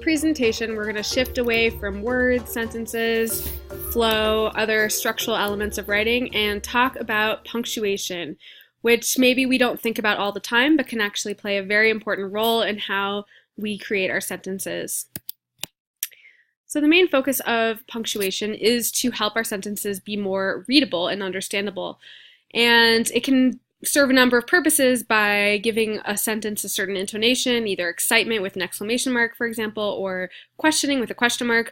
presentation, we're going to shift away from words, sentences, flow, other structural elements of writing, and talk about punctuation, which maybe we don't think about all the time, but can actually play a very important role in how we create our sentences. So the main focus of punctuation is to help our sentences be more readable and understandable. And it can serve a number of purposes by giving a sentence a certain intonation, either excitement with an exclamation mark, for example, or questioning with a question mark,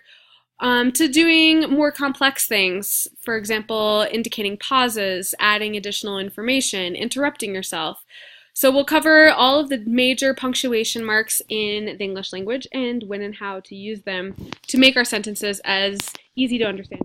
to doing more complex things, for example, indicating pauses, adding additional information, interrupting yourself. So we'll cover all of the major punctuation marks in the English language and when and how to use them to make our sentences as easy to understand.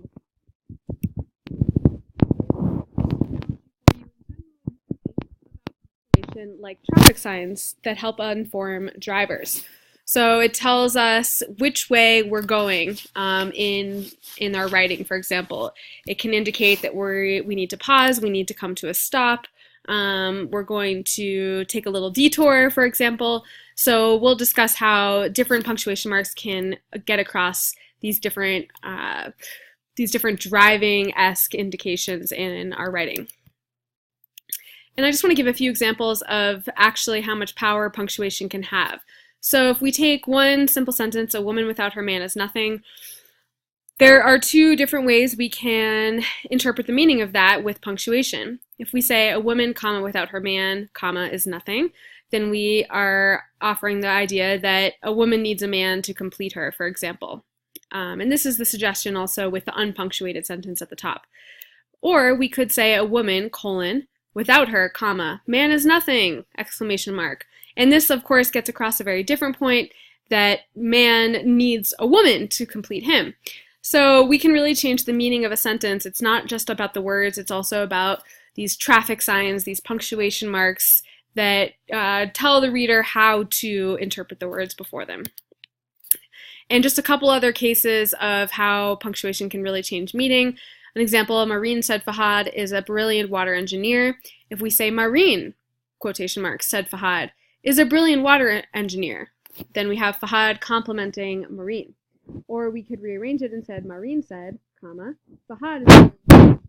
Like traffic signs that help inform drivers. So it tells us which way we're going in our writing, for example. It can indicate that we need to pause, we need to come to a stop, we're going to take a little detour, for example. So we'll discuss how different punctuation marks can get across these different driving-esque indications in our writing. And I just want to give a few examples of actually how much power punctuation can have. So if we take one simple sentence, a woman without her man is nothing, there are two different ways we can interpret the meaning of that with punctuation. If we say a woman, comma, without her man, comma, is nothing, then we are offering the idea that a woman needs a man to complete her, for example. And this is the suggestion also with the unpunctuated sentence at the top. Or we could say a woman, colon, without her, comma, man is nothing, exclamation mark. And this, of course, gets across a very different point, that man needs a woman to complete him. So we can really change the meaning of a sentence. It's not just about the words, it's also about these traffic signs, these punctuation marks that tell the reader how to interpret the words before them. And just a couple other cases of how punctuation can really change meaning. An example, Marine said Fahad is a brilliant water engineer. If we say Marine, quotation marks, said Fahad, is a brilliant water engineer, then we have Fahad complimenting Marine. Or we could rearrange it and said Marine said, comma, Fahad is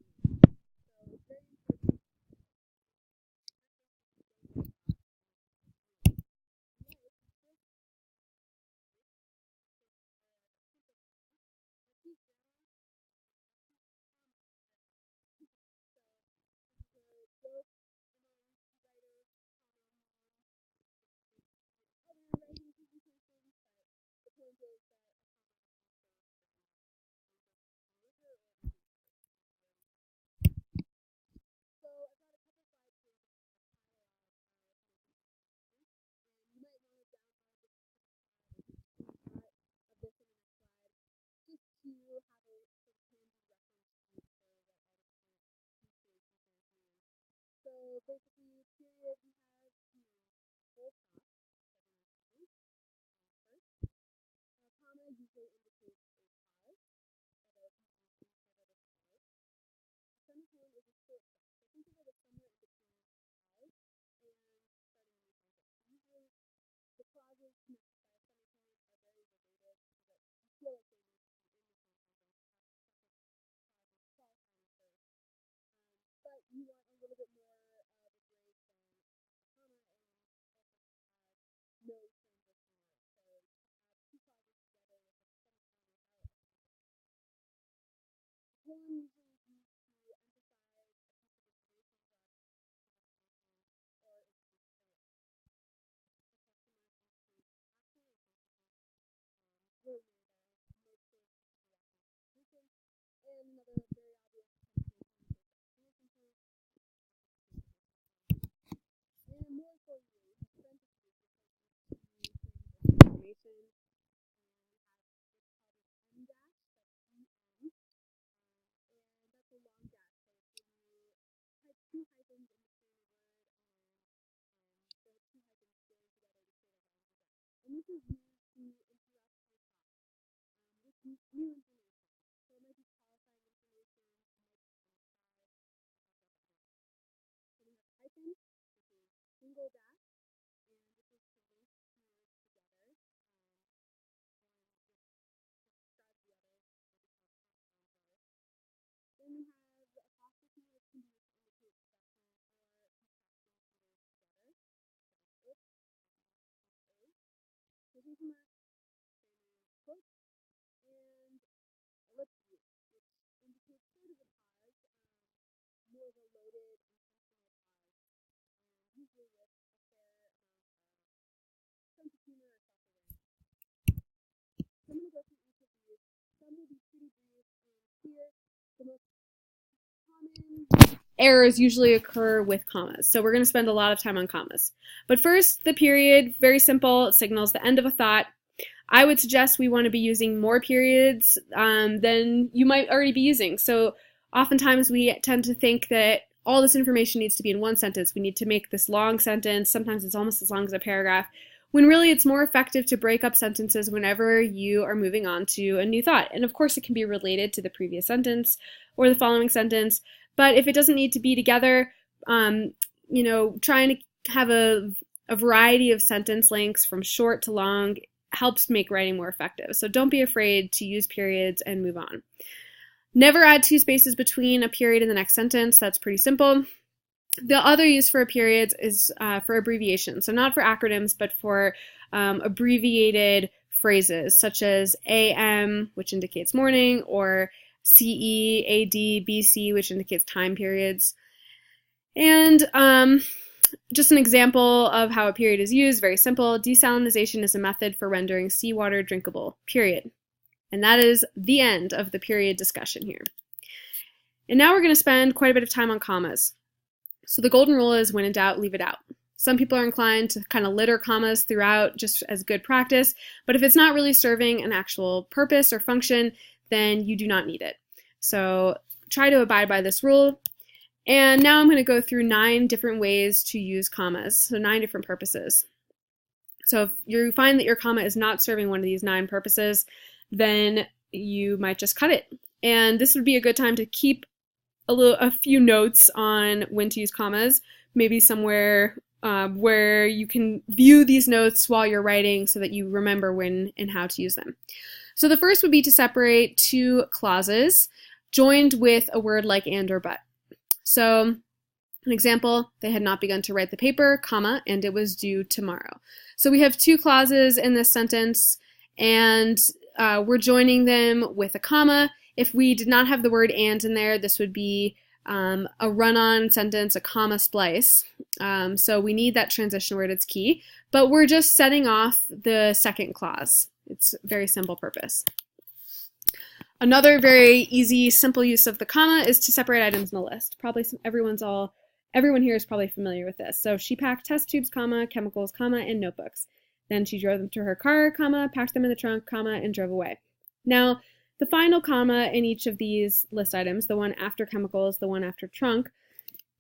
Errors usually occur with commas, so we're going to spend a lot of time on commas. But first, the period, very simple, it signals the end of a thought. I would suggest we want to be using more periods than you might already be using. So oftentimes we tend to think that all this information needs to be in one sentence. We need to make this long sentence. Sometimes it's almost as long as a paragraph, when really it's more effective to break up sentences whenever you are moving on to a new thought. And of course it can be related to the previous sentence or the following sentence, but if it doesn't need to be together, trying to have a variety of sentence lengths from short to long helps make writing more effective. So don't be afraid to use periods and move on. Never add 2 spaces between a period and the next sentence. That's pretty simple. The other use for periods is for abbreviations. So not for acronyms, but for abbreviated phrases such as AM, which indicates morning, or CE, AD, BC, which indicates time periods. And just an example of how a period is used, very simple. Desalinization is a method for rendering seawater drinkable, period. And that is the end of the period discussion here. And now we're going to spend quite a bit of time on commas. So the golden rule is when in doubt, leave it out. Some people are inclined to kind of litter commas throughout just as good practice, but if it's not really serving an actual purpose or function, then you do not need it. So try to abide by this rule. And now I'm going to go through 9 different ways to use commas, so 9 different purposes. So if you find that your comma is not serving one of these 9 purposes, then you might just cut it. And this would be a good time to keep a few notes on when to use commas, maybe somewhere where you can view these notes while you're writing so that you remember when and how to use them. So the first would be to separate 2 clauses joined with a word like and or but. So an example, they had not begun to write the paper, comma, and it was due tomorrow. So we have 2 clauses in this sentence, and we're joining them with a comma. If we did not have the word and in there, this would be a run-on sentence, a comma splice. So we need that transition word, it's key. But we're just setting off the second clause. It's a very simple purpose. Another very easy, simple use of the comma is to separate items in a list. Probably everyone here is probably familiar with this. So she packed test tubes, comma, chemicals, comma, and notebooks. Then she drove them to her car, comma, packed them in the trunk, comma, and drove away. Now, the final comma in each of these list items, the one after chemicals, the one after trunk,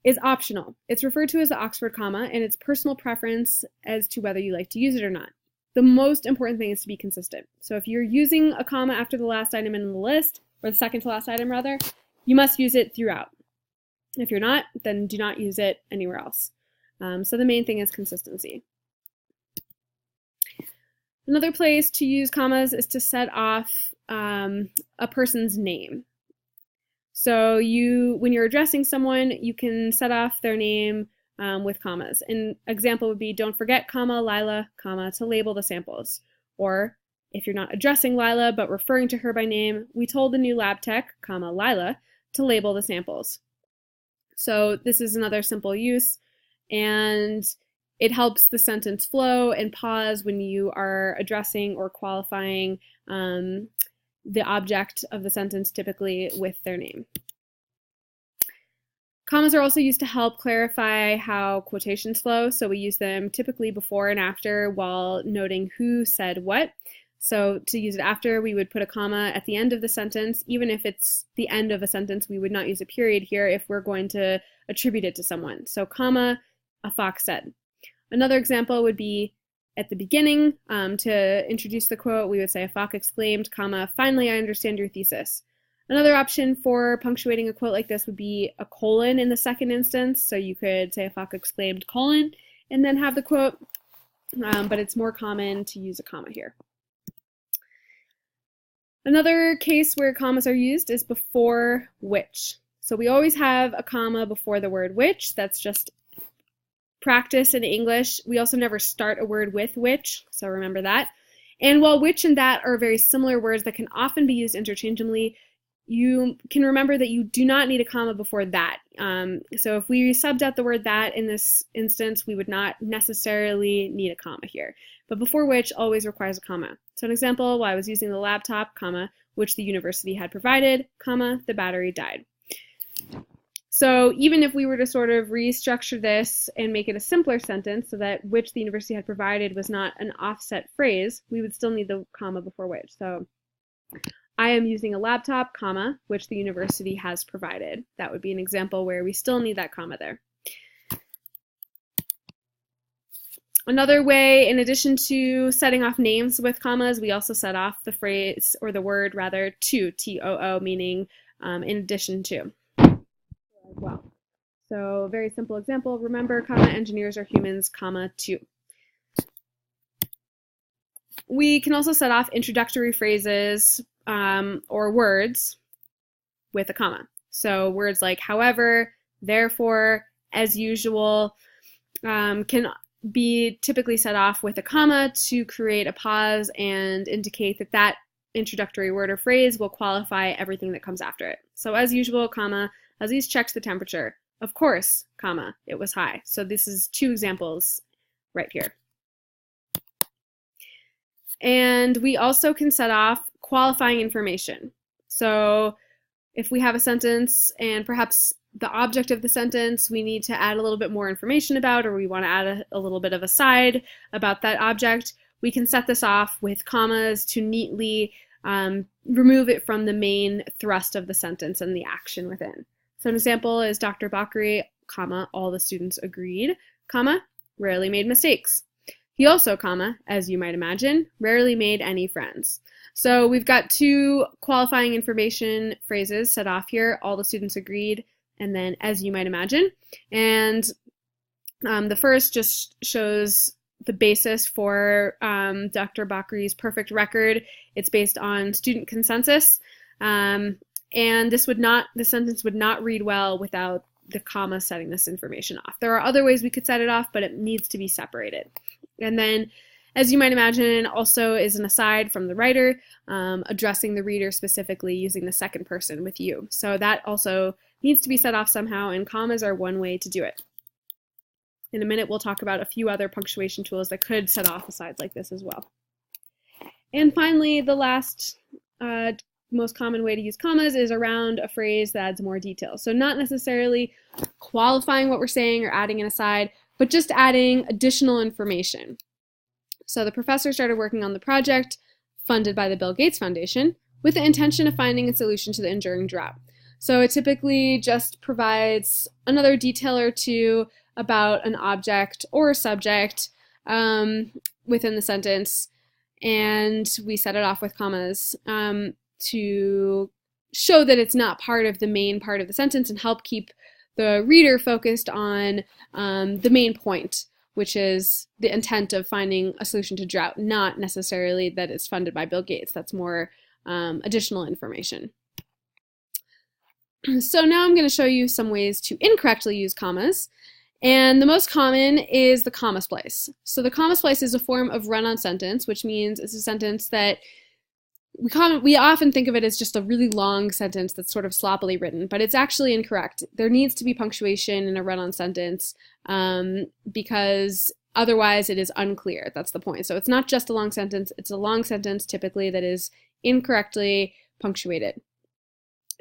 is optional. It's referred to as the Oxford comma, and it's personal preference as to whether you like to use it or not. The most important thing is to be consistent. So if you're using a comma after the last item in the list, or the second to last item rather, you must use it throughout. If you're not, then do not use it anywhere else. So the main thing is consistency. Another place to use commas is to set off a person's name. So when you're addressing someone, you can set off their name with commas. An example would be, don't forget, comma, Lila, comma, to label the samples. Or if you're not addressing Lila but referring to her by name, we told the new lab tech, comma, Lila, to label the samples. So this is another simple use, and it helps the sentence flow and pause when you are addressing or qualifying the object of the sentence, typically with their name. Commas are also used to help clarify how quotations flow, so we use them typically before and after while noting who said what. So to use it after, we would put a comma at the end of the sentence. Even if it's the end of a sentence, we would not use a period here if we're going to attribute it to someone. So comma, a fox said. Another example would be at the beginning, to introduce the quote, we would say a fox exclaimed, comma, finally I understand your thesis. Another option for punctuating a quote like this would be a colon in the second instance. So you could say a fox exclaimed, colon, and then have the quote, but it's more common to use a comma here. Another case where commas are used is before which. So we always have a comma before the word which. That's just practice in English. We also never start a word with which, so remember that. And while which and that are very similar words that can often be used interchangeably, you can remember that you do not need a comma before that. So if we subbed out the word that in this instance, we would not necessarily need a comma here. But before which always requires a comma. So an example, while I was using the laptop, comma, which the university had provided, comma, the battery died. So even if we were to sort of restructure this and make it a simpler sentence so that which the university had provided was not an offset phrase, we would still need the comma before which. So I am using a laptop, comma, which the university has provided. That would be an example where we still need that comma there. Another way, in addition to setting off names with commas, we also set off the phrase, or the word rather, to, T-O-O, meaning in addition to. As well. So very simple example, remember, comma, engineers are humans, comma, to. We can also set off introductory phrases or words with a comma. So words like however, therefore, as usual can be typically set off with a comma to create a pause and indicate that that introductory word or phrase will qualify everything that comes after it. So as usual, comma, Aziz checks the temperature. Of course, comma, it was high. So this is two examples right here. And we also can set off qualifying information. So if we have a sentence and perhaps the object of the sentence we need to add a little bit more information about, or we want to add a little bit of a side about that object, we can set this off with commas to neatly remove it from the main thrust of the sentence and the action within. So an example is Dr. Bakri, comma, all the students agreed, comma, rarely made mistakes. He also, comma, as you might imagine, rarely made any friends. So we've got two qualifying information phrases set off here, all the students agreed, and then as you might imagine. And the first just shows the basis for Dr. Bakri's perfect record. It's based on student consensus. And this sentence would not read well without the comma setting this information off. There are other ways we could set it off, but it needs to be separated. And then, as you might imagine, also is an aside from the writer, addressing the reader specifically using the second person with you. So that also needs to be set off somehow, and commas are one way to do it. In a minute, we'll talk about a few other punctuation tools that could set off asides like this as well. And finally, the last most common way to use commas is around a phrase that adds more detail. So not necessarily qualifying what we're saying or adding an aside, but just adding additional information. So the professor started working on the project funded by the Bill Gates Foundation with the intention of finding a solution to the enduring drought. So it typically just provides another detail or two about an object or a subject within the sentence, and we set it off with commas to show that it's not part of the main part of the sentence and help keep the reader focused on the main point, which is the intent of finding a solution to drought, not necessarily that it's funded by Bill Gates. That's more additional information. So now I'm going to show you some ways to incorrectly use commas. And the most common is the comma splice. So the comma splice is a form of run-on sentence, which means it's a sentence that we often think of it as just a really long sentence that's sort of sloppily written, but it's actually incorrect. There needs to be punctuation in a run-on sentence because otherwise it is unclear. That's the point. So it's not just a long sentence, it's a long sentence typically that is incorrectly punctuated.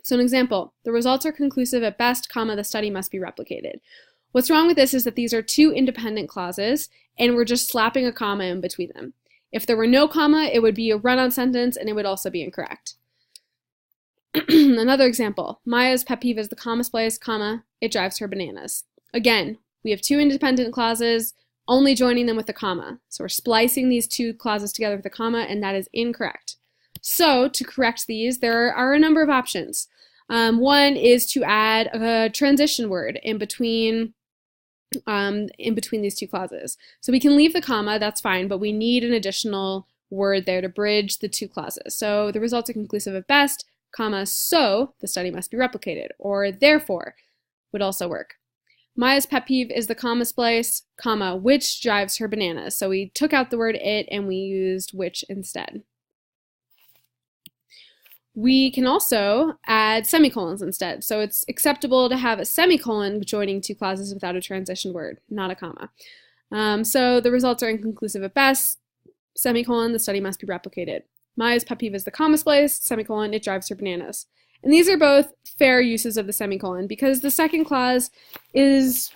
So an example, the results are conclusive at best, comma, the study must be replicated. What's wrong with this is that these are two independent clauses and we're just slapping a comma in between them. If there were no comma, it would be a run-on sentence and it would also be incorrect. Another example, Maya's pet peeve is the comma splice, comma, it drives her bananas. Again, we have two independent clauses, only joining them with a comma. So we're splicing these two clauses together with a comma, and that is incorrect. So to correct these, there are a number of options. One is to add a transition word in between these two clauses. So we can leave the comma, that's fine, but we need an additional word there to bridge the two clauses. So the results are conclusive at best, comma, so the study must be replicated, or therefore would also work. Maya's pet peeve is the comma splice, comma, which drives her bananas. So we took out the word it and we used which instead. We can also add semicolons instead. So it's acceptable to have a semicolon joining two clauses without a transition word, not a comma. So the results are inconclusive at best. Semicolon, the study must be replicated. Maya's pet peeve is the comma splice. Semicolon, it drives her bananas. And these are both fair uses of the semicolon because the second clause is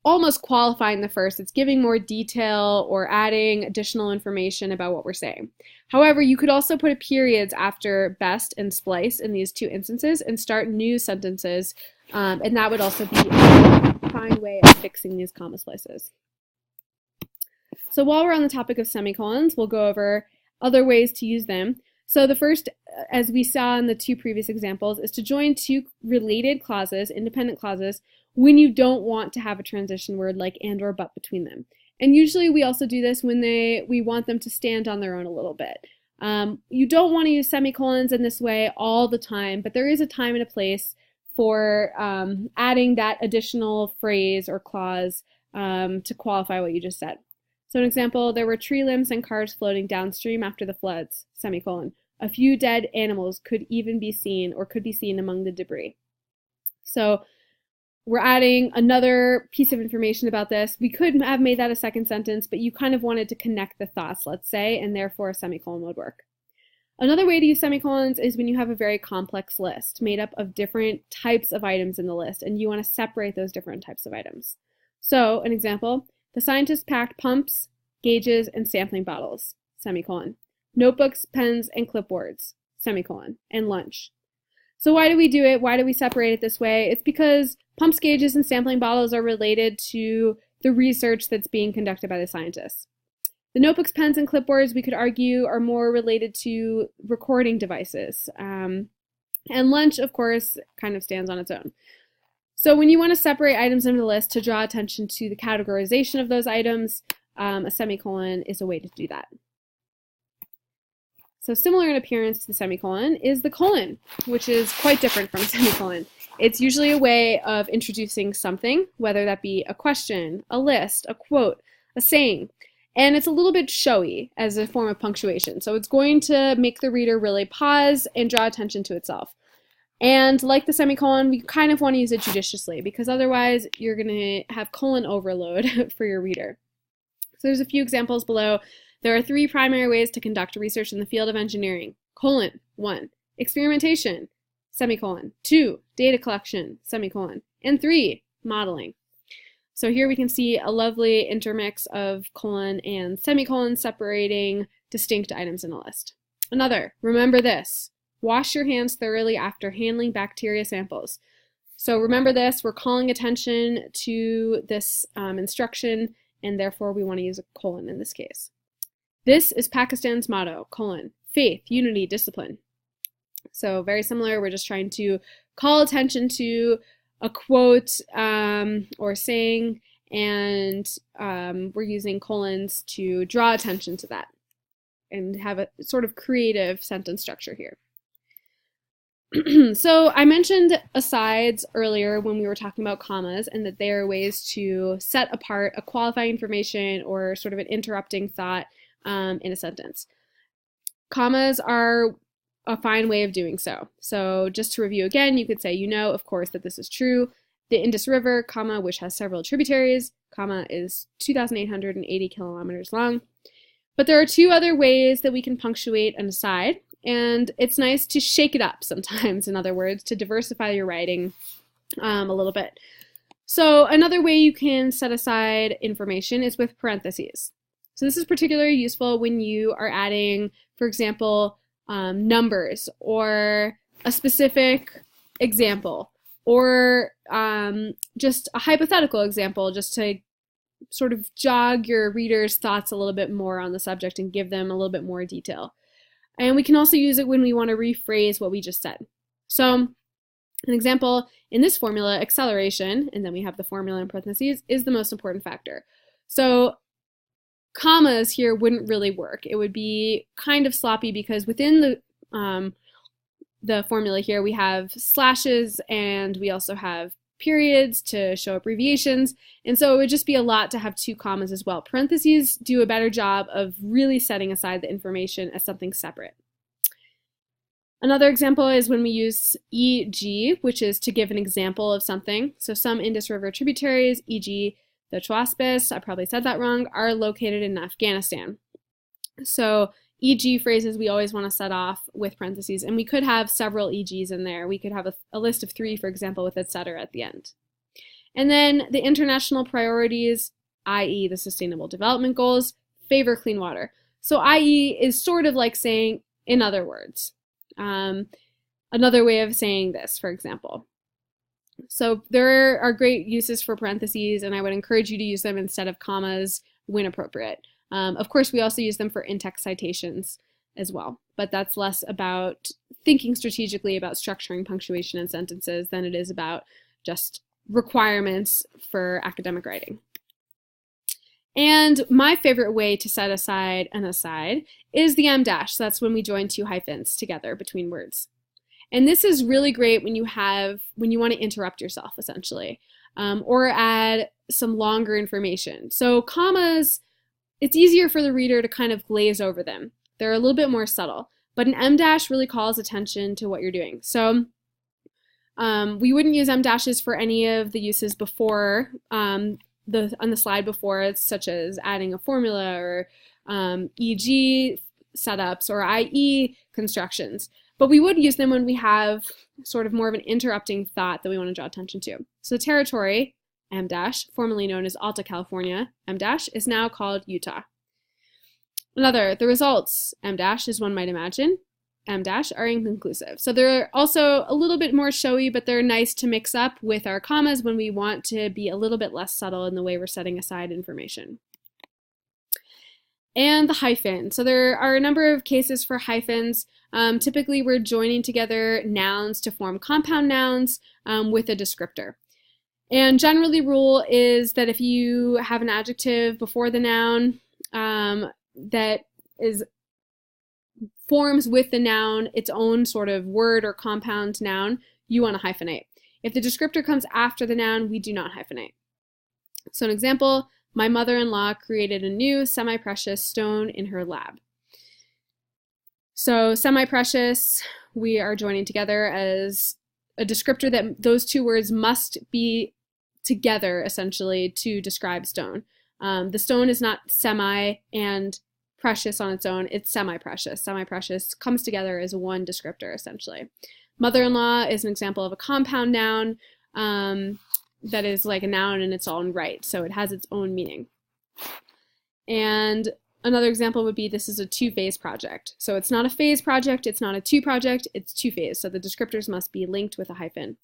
almost qualifying the first. It's giving more detail or adding additional information about what we're saying. However, you could also put a periods after best and splice in these two instances and start new sentences, and that would also be a fine way of fixing these comma splices. So while we're on the topic of semicolons, we'll go over other ways to use them. So the first, as we saw in the two previous examples, is to join two related clauses, independent clauses, when you don't want to have a transition word like and or but between them. And usually we also do this when we want them to stand on their own a little bit. You don't want to use semicolons in this way all the time, but there is a time and a place for adding that additional phrase or clause to qualify what you just said. So an example, there were tree limbs and cars floating downstream after the floods, semicolon. A few dead animals could even be seen or could be seen among the debris. So we're adding another piece of information about this. We could have made that a second sentence, but you kind of wanted to connect the thoughts, let's say, and therefore a semicolon would work. Another way to use semicolons is when you have a very complex list made up of different types of items in the list, and you want to separate those different types of items. So an example, the scientists packed pumps, gauges, and sampling bottles, semicolon. Notebooks, pens, and clipboards, semicolon, and lunch. So why do we do it? Why do we separate it this way? It's because pumps, gauges, and sampling bottles are related to the research that's being conducted by the scientists. The notebooks, pens, and clipboards, we could argue, are more related to recording devices. And lunch, of course, kind of stands on its own. So when you want to separate items in the list to draw attention to the categorization of those items, a semicolon is a way to do that. So similar in appearance to the semicolon is the colon, which is quite different from a semicolon. It's usually a way of introducing something, whether that be a question, a list, a quote, a saying, and it's a little bit showy as a form of punctuation. So it's going to make the reader really pause and draw attention to itself. And like the semicolon, we kind of want to use it judiciously because otherwise you're going to have colon overload for your reader. So there's a few examples below. There are 3 primary ways to conduct research in the field of engineering. Colon, 1, experimentation, semicolon, 2, data collection, semicolon, and 3, modeling. So here we can see a lovely intermix of colon and semicolon separating distinct items in a list. Another, remember this. Wash your hands thoroughly after handling bacteria samples. So remember this, we're calling attention to this instruction, and therefore we want to use a colon in this case. This is Pakistan's motto, colon, faith, unity, discipline. So very similar, we're just trying to call attention to a quote or saying, and we're using colons to draw attention to that and have a sort of creative sentence structure here. So I mentioned asides earlier when we were talking about commas and that they are ways to set apart a qualifying information or sort of an interrupting thought in a sentence. Commas are a fine way of doing so. So just to review again, you could say, you know, of course, that this is true. The Indus River, comma, which has several tributaries, comma, is 2,880 kilometers long. But there are 2 other ways that we can punctuate an aside. And it's nice to shake it up sometimes, in other words, to diversify your writing a little bit. So another way you can set aside information is with parentheses. So this is particularly useful when you are adding, for example, numbers or a specific example or just a hypothetical example just to sort of jog your reader's thoughts a little bit more on the subject and give them a little bit more detail. And we can also use it when we want to rephrase what we just said. So an example in this formula, acceleration, and then we have the formula in parentheses, is the most important factor. So commas here wouldn't really work. It would be kind of sloppy because within the formula here we have slashes and we also have periods to show abbreviations, and so it would just be a lot to have 2 commas as well. Parentheses do a better job of really setting aside the information as something separate. Another example is when we use e.g., which is to give an example of something. So some Indus River tributaries, e.g. the Chwaspis, I probably said that wrong, are located in Afghanistan. So e.g. phrases we always want to set off with parentheses, and we could have several e.g.s in there. We could have a list of 3, for example, with etc. at the end. And then the international priorities, i.e. the Sustainable Development Goals, favor clean water. So i.e. is sort of like saying in other words. Another way of saying this, for example. So there are great uses for parentheses, and I would encourage you to use them instead of commas when appropriate. Of course, we also use them for in-text citations as well, but that's less about thinking strategically about structuring punctuation in sentences than it is about just requirements for academic writing. And my favorite way to set aside an aside is the em dash. So that's when we join 2 hyphens together between words. And this is really great when you want to interrupt yourself, essentially, or add some longer information. So commas, it's easier for the reader to kind of glaze over them. They're a little bit more subtle, but an em dash really calls attention to what you're doing. So we wouldn't use em dashes for any of the uses before on the slide before, such as adding a formula or e.g. setups or i.e. constructions. But we would use them when we have sort of more of an interrupting thought that we want to draw attention to. So the territory, em dash, formerly known as Alta California, em dash, is now called Utah. Another, the results, em dash, as one might imagine, em dash, are inconclusive. So they're also a little bit more showy, but they're nice to mix up with our commas when we want to be a little bit less subtle in the way we're setting aside information. And the hyphen. So there are a number of cases for hyphens. Typically, we're joining together nouns to form compound nouns with a descriptor. And generally, the rule is that if you have an adjective before the noun that forms with the noun its own sort of word or compound noun, you want to hyphenate. If the descriptor comes after the noun, we do not hyphenate. So an example, my mother-in-law created a new semi-precious stone in her lab. So semi-precious, we are joining together as a descriptor that those 2 words must be together, essentially, to describe stone. The stone is not semi and precious on its own, it's semi-precious. Semi-precious comes together as one descriptor, essentially. Mother-in-law is an example of a compound noun that is like a noun in its own right, so it has its own meaning. And another example would be this is a 2-phase project. So it's not a phase project, it's not a 2 project, it's 2-phase, so the descriptors must be linked with a hyphen.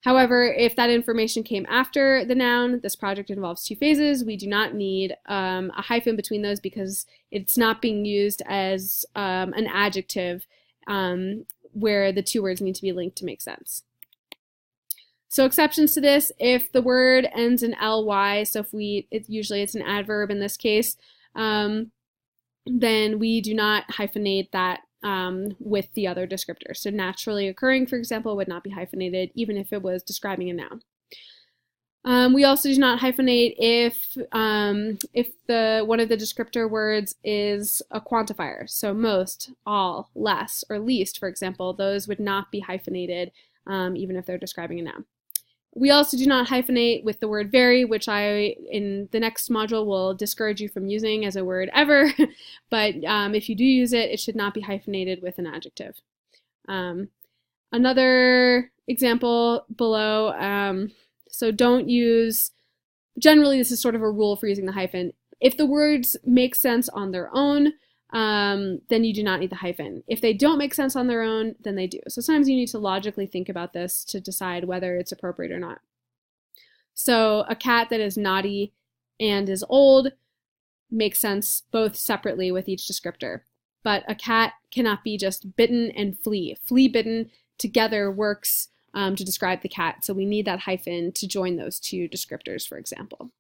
However, if that information came after the noun, this project involves 2 phases, we do not need a hyphen between those because it's not being used as an adjective where the 2 words need to be linked to make sense. So exceptions to this, if the word ends in ly, so if usually it's an adverb in this case, then we do not hyphenate that with the other descriptor. So naturally occurring, for example, would not be hyphenated even if it was describing a noun. We also do not hyphenate if one of the descriptor words is a quantifier. So most, all, less, or least, for example, those would not be hyphenated even if they're describing a noun. We also do not hyphenate with the word very, which I, in the next module, will discourage you from using as a word ever. But if you do use it, it should not be hyphenated with an adjective. Another example below, so don't use, generally this is sort of a rule for using the hyphen. If the words make sense on their own, then you do not need the hyphen. If they don't make sense on their own, then they do. So sometimes you need to logically think about this to decide whether it's appropriate or not. So a cat that is naughty and is old makes sense both separately with each descriptor. But a cat cannot be just bitten and flee. Flea, bitten together works to describe the cat. So we need that hyphen to join those 2 descriptors, for example.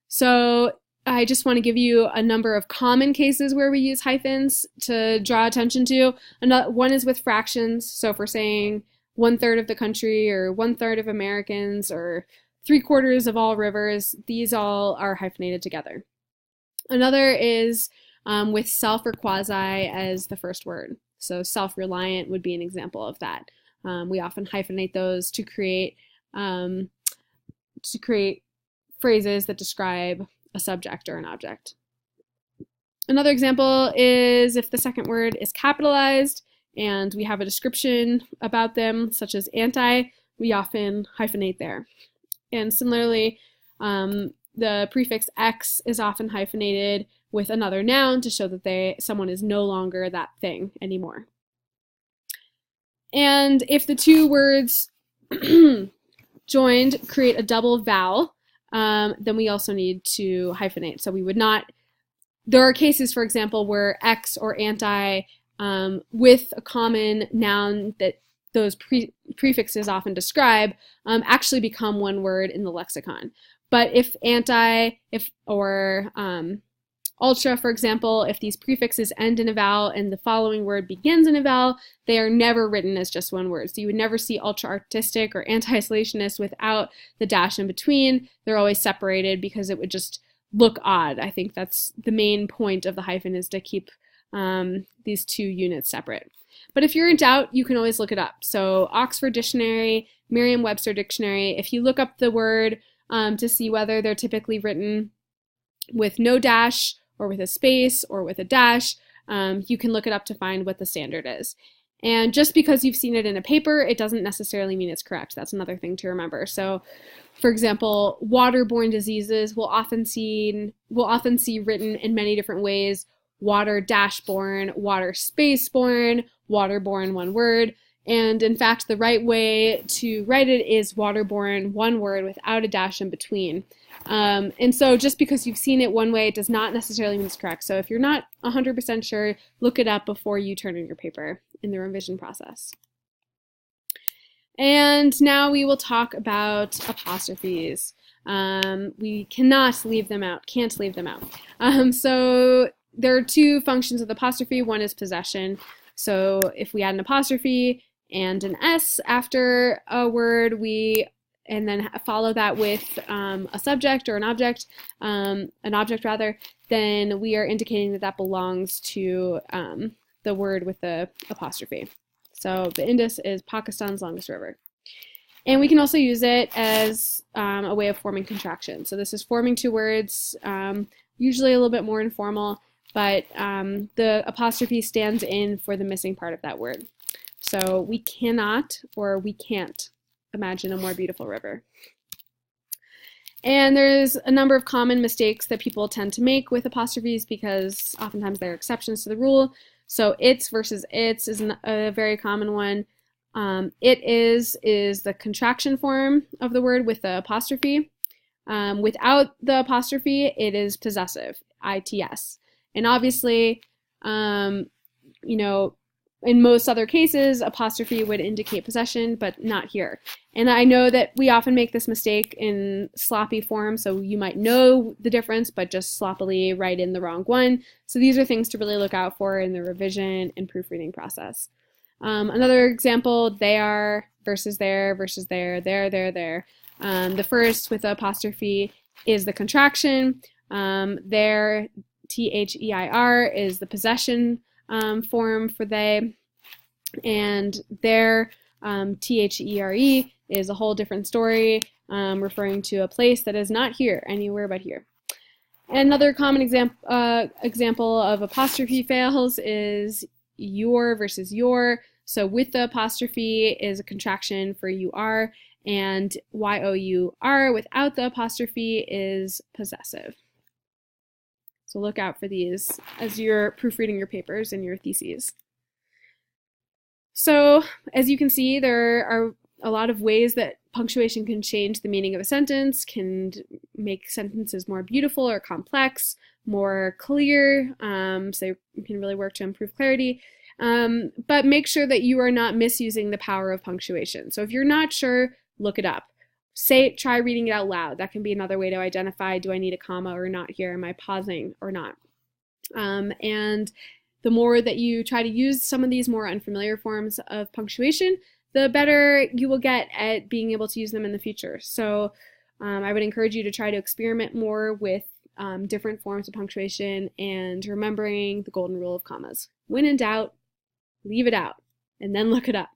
So I just want to give you a number of common cases where we use hyphens to draw attention to. One is with fractions. So if we're saying 1/3 of the country or 1/3 of Americans or 3/4 of all rivers, these all are hyphenated together. Another is with self or quasi as the first word. So self-reliant would be an example of that. We often hyphenate those to create phrases that describe a subject or an object. Another example is if the second word is capitalized and we have a description about them, such as anti, we often hyphenate there. And similarly, the prefix X is often hyphenated with another noun to show that someone is no longer that thing anymore. And if the two words joined create a double vowel, then we also need to hyphenate. So we would not, there are cases, for example, where X or anti with a common noun that those prefixes often describe actually become one word in the lexicon. But if anti, or ultra, for example, if these prefixes end in a vowel and the following word begins in a vowel, they are never written as just one word. So you would never see ultra-artistic or anti-isolationist without the dash in between. They're always separated because it would just look odd. I think that's the main point of the hyphen, is to keep these two units separate. But if you're in doubt, you can always look it up. So Oxford Dictionary, Merriam-Webster Dictionary, if you look up the word to see whether they're typically written with no dash or with a space or with a dash, you can look it up to find what the standard is. And just because you've seen it in a paper, it doesn't necessarily mean it's correct. That's another thing to remember. So, for example, waterborne diseases we'll often see written in many different ways: water-borne, water-space-borne, waterborne, one word. And in fact, the right way to write it is waterborne, one word without a dash in between. And so just because you've seen it one way, it does not necessarily mean it's correct. So if you're not 100% sure, look it up before you turn in your paper in the revision process. And now we will talk about apostrophes. We cannot leave them out, can't leave them out. So there are two functions of the apostrophe. One is possession. So if we add an apostrophe and an S after a word, and then follow that with a subject or an object rather, then we are indicating that that belongs to the word with the apostrophe. So the Indus is Pakistan's longest river. And we can also use it as a way of forming contraction. So this is forming two words, usually a little bit more informal, but the apostrophe stands in for the missing part of that word. So we cannot, or we can't, imagine a more beautiful river. And there's a number of common mistakes that people tend to make with apostrophes because oftentimes there are exceptions to the rule. So its versus its is a very common one. It is the contraction form of the word with the apostrophe. Without the apostrophe, it is possessive, its. And obviously, in most other cases, apostrophe would indicate possession, but not here. And I know that we often make this mistake in sloppy form, so you might know the difference, but just sloppily write in the wrong one. So these are things to really look out for in the revision and proofreading process. Another example, they are versus there, there. The first with the apostrophe is the contraction. Their, T-H-E-I-R, is the possession form for they, and their, T-H-E-R-E, is a whole different story, referring to a place that is not here, anywhere but here. Another common example of apostrophe fails is your versus your. So with the apostrophe is a contraction for you are, and Y-O-U-R without the apostrophe is possessive. So look out for these as you're proofreading your papers and your theses. So as you can see, there are a lot of ways that punctuation can change the meaning of a sentence, can make sentences more beautiful or complex, more clear, so you can really work to improve clarity. But make sure that you are not misusing the power of punctuation. So if you're not sure, look it up. Try reading it out loud. That can be another way to identify, do I need a comma or not here? Am I pausing or not? And the more that you try to use some of these more unfamiliar forms of punctuation, the better you will get at being able to use them in the future. So I would encourage you to try to experiment more with different forms of punctuation, and remembering the golden rule of commas. When in doubt, leave it out, and then look it up.